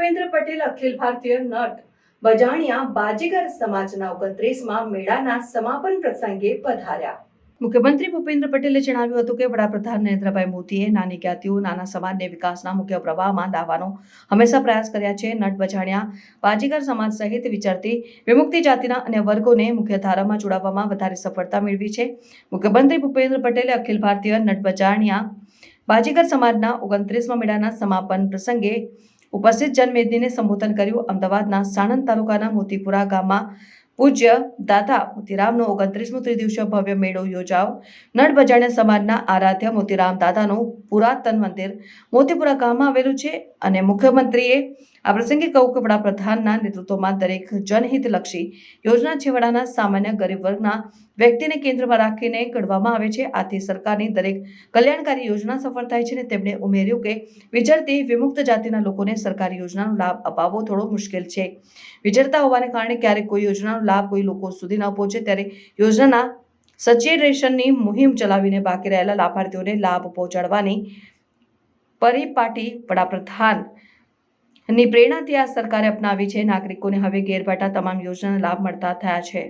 Bhupendra Patel Akhil Bharatiya nut Bajaniya બાજીગર સમાજના 29મા મેળાના સમાપન પ્રસંગે પધાર્યા। મુખ્યમંત્રી ભૂપેન્દ્ર પટેલે જણાવ્યું હતું કે વડાપ્રધાન નરેન્દ્રભાઈ મોદીએ નાની જ્ઞાતિઓ નાના સમાજને વિકાસના મુખ્ય પ્રવાહમાં લાવવાનો હંમેશા પ્રયાસ કર્યા છે। નટ બજાણિયા બાજીગર સમાજ સહિત વિચરતી વિમુક્તિ જાતિના અન્ય વર્ગોને મુખ્યધારામાં જોડાવવામાં વધારે સફળતા મેળવી છે। મુખ્યમંત્રી ભૂપેન્દ્ર પટેલે અખિલ ભારતીય નટ બજાણિયા બાજીગર સમાજના 29મા મેળાના સમાપન પ્રસંગે ઉપસ્થિત જનમેદનીને સંબોધન કર્યું। અમદાવાદના સાણંદ તાલુકાના મોતીપુરા ગામમાં પૂજ્ય દાતા મોતીરામનો 29મો ત્રિદિવસીય ભવ્ય મેળો યોજાયો। નટ બજાણિયા સમાજના આરાધ્ય મોતીરામ દાદાનું પુરાતન મંદિર મોતીપુરા ગામમાં આવેલું છે અને મુખ્યમંત્રીએ આ પ્રસંગે કહ્યું કે વડાપ્રધાનના નેતૃત્વમાં દરેક જનહિતલક્ષી યોજના છેવાડાના સામાન્ય ગરીબ વર્ગના વ્યક્તિને કેન્દ્રમાં રાખીને ઘડવામાં આવે છે। આથી સરકારની દરેક કલ્યાણકારી યોજના સફળ થાય છે। તેમણે ઉમેર્યું કે વિચરતી વિમુક્ત જાતિના લોકોને સરકારી યોજનાનો લાભ અપાવવો થોડો મુશ્કેલ છે। વિચરતા હોવાને કારણે ક્યારેક કોઈ યોજનાનો લાભ કોઈ લોકો સુધી ન પહોંચે ત્યારે યોજનાના સચિરેશનની મુહિમ ચલાવીને બાકી રહેલા લાભાર્થીઓને લાભ પહોંચાડવાની પરિપાટી વડાપ્રધાનની પ્રેરણાથી આ સરકારે અપનાવી છે। નાગરિકોને હવે ઘેર બેઠા તમામ યોજનાના લાભ મળતા થયા છે।